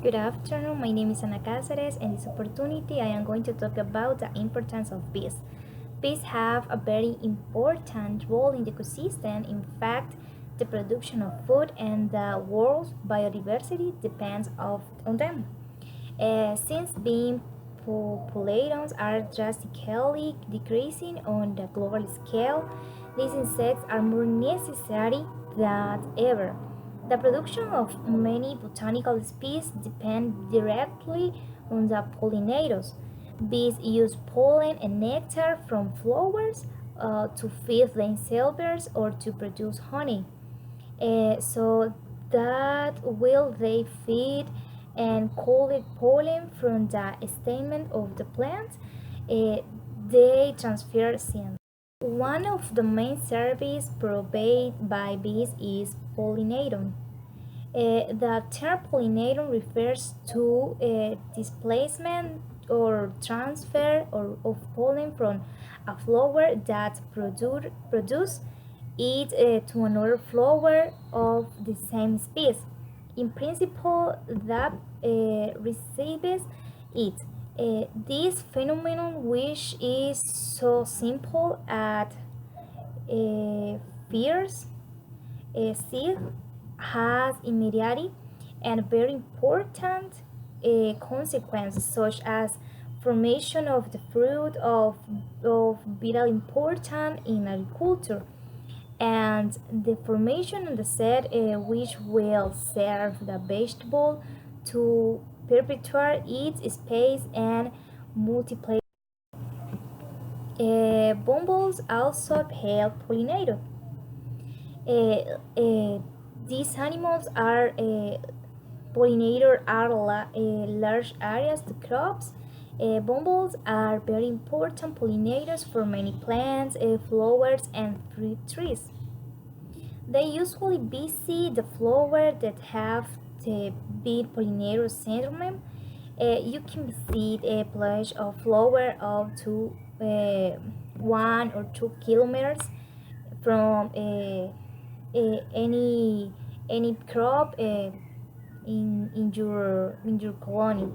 Good afternoon, my name is Ana Cáceres. In this opportunity, I am going to talk about the importance of bees. Bees have a very important role in the ecosystem. In fact, the production of food and the world's biodiversity depends on them. Since bee populations are drastically decreasing on the global scale, these insects are more necessary than ever. The production of many botanical species depend directly on the pollinators. Bees use pollen and nectar from flowers to feed themselves or to produce honey. So that will they feed and collect pollen from the stamen of the plant. Uh, they transfer seeds. One of the main services provided by bees is pollination. The term pollinator refers to displacement or transfer of pollen from a flower that produce it to another flower of the same species. In principle, that receives it. This phenomenon, which is so simple at first seed, has immediate and very important consequences such as formation of the fruit of vital importance in agriculture and the formation of the seed which will serve the vegetable to perpetuate its space and multiply. Bumbles also help pollinate. Uh, uh, these animals are pollinator are large areas to crops. Bumbles are very important pollinators for many plants, flowers, and fruit trees. They usually visit the flowers that have the bee pollinator syndrome. You can visit a patch of flower up to 1 or 2 kilometers from any crop in your colony.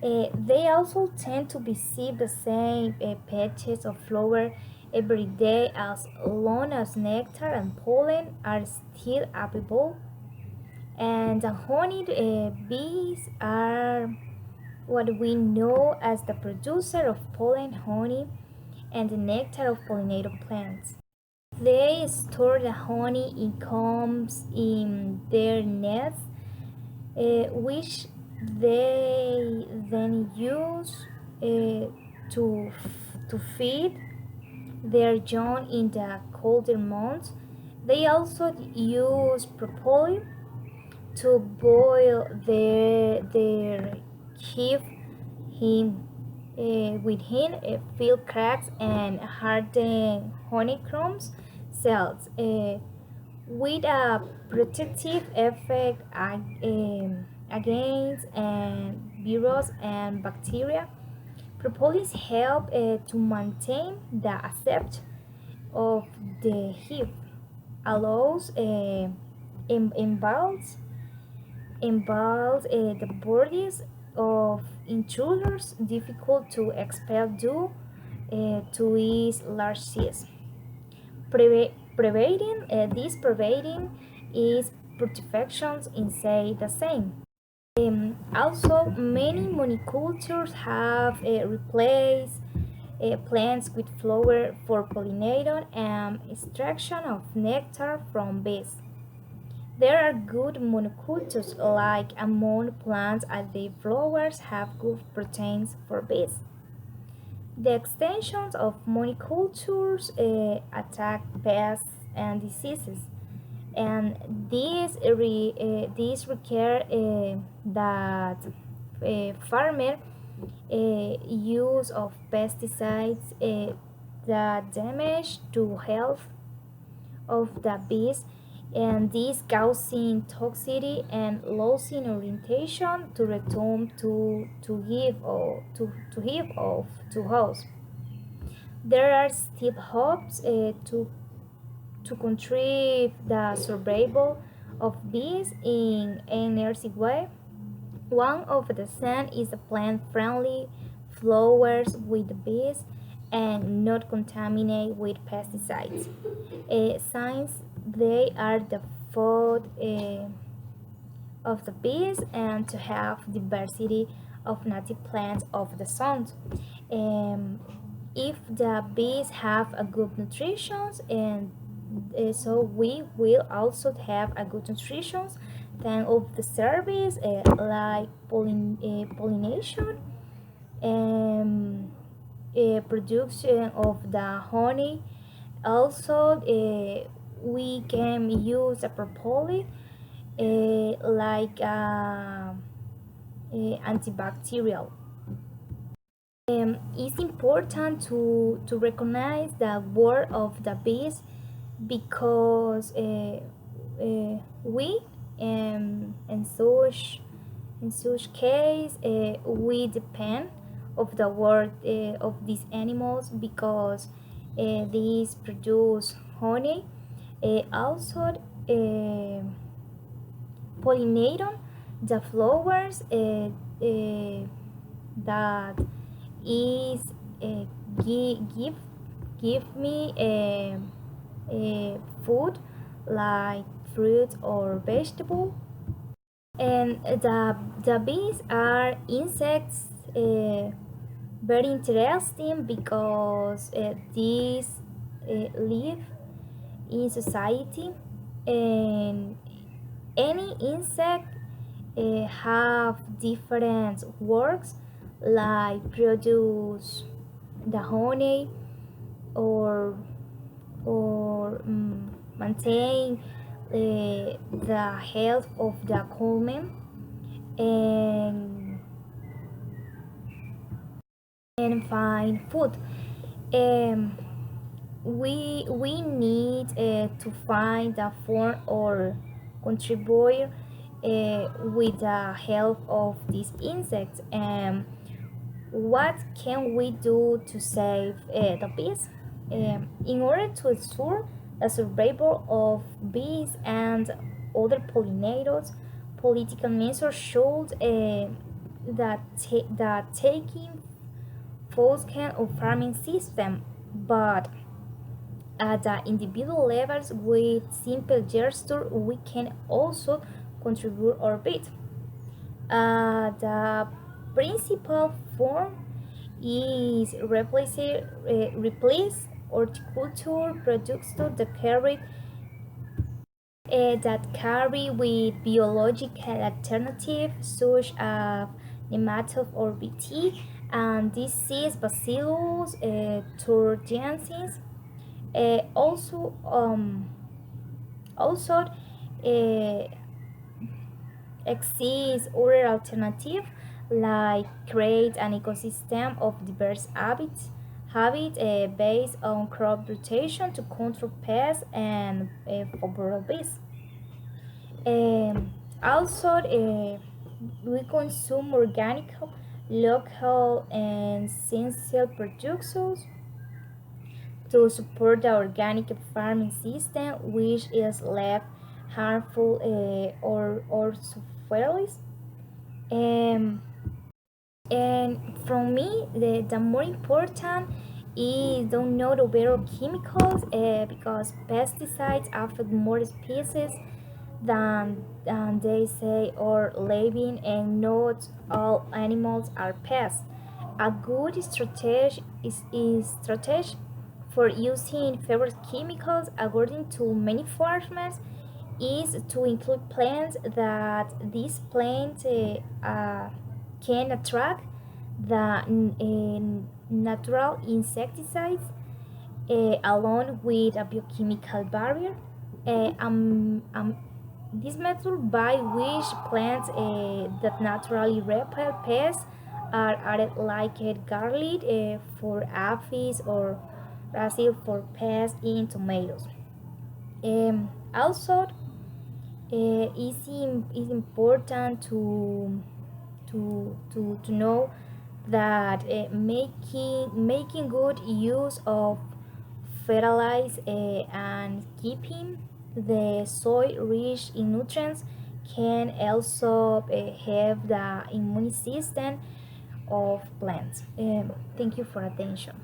They also tend to receive the same patches of flower every day as long as nectar and pollen are still available. And the honey bees are what we know as the producer of pollen, honey, and the nectar of pollinator plants. They store the honey in combs in their nests, which they then use to feed their young in the colder months. They also use propelling to boil their hive in within fill cracks and harden honeycombs cells with a protective effect against virus and bacteria. Propolis help to maintain the accept of the hive, allows involves the bodies of intruders difficult to expel due to its large size. Preventing is perfections in say the same. Also, many monocultures have replaced plants with flower for pollination and extraction of nectar from bees. There are good monocultures like among plants as the flowers have good proteins for bees. The extensions of monocultures attack pests and diseases, and these require that farmer use of pesticides that damage to health of the bees, and this causing toxicity and losing orientation to return to give off to host. There are still hopes to contrive the survival of bees in an energy way. One of the scent is a plant-friendly flowers with bees and not contaminated with pesticides. Since they are the food of the bees and to have diversity of native plants of the sun. Um, if the bees have a good nutrition and so we will also have a good nutrition thanks of the service like pollination and production of the honey. Also we can use a propolis like antibacterial. It's important to recognize the work of the bees because we in such case we depend of the work of these animals because these produce honey. Also pollinator the flowers that is give me food like fruit or vegetable. And the bees are insects very interesting because these live in society and any insect have different works like produce the honey or maintain the health of the colony and find food. Um, we need to find a form or contribute with the help of these insects. And what can we do to save the bees? In order to ensure the survival of bees and other pollinators, political measures should that taking full scale of farming system, but at the individual levels with simple gesture we can also contribute our bit. The principal form is replace horticulture products that carry with biological alternatives such as nematode or BT and disease bacillus thuringiensis. Also uh, exists other alternative like create an ecosystem of diverse habit based on crop rotation to control pests and favorable bees. Also, we consume organic, local, and seasonal productions to support the organic farming system, which is less harmful or softwares. Um, and from me, the more important is don't know the better chemicals because pesticides affect more species than they say or living, and not all animals are pests. A good strategy is strategy for using favorite chemicals, according to many farmers, is to include plants that these plants can attract the natural insecticides along with a biochemical barrier. Uh, um, um, this method by which plants that naturally repel pests are added like garlic for aphids or basil for pests in tomatoes. Also, it's important to know that making good use of fertilize and keeping the soil rich in nutrients can also have the immune system of plants. Thank you for attention.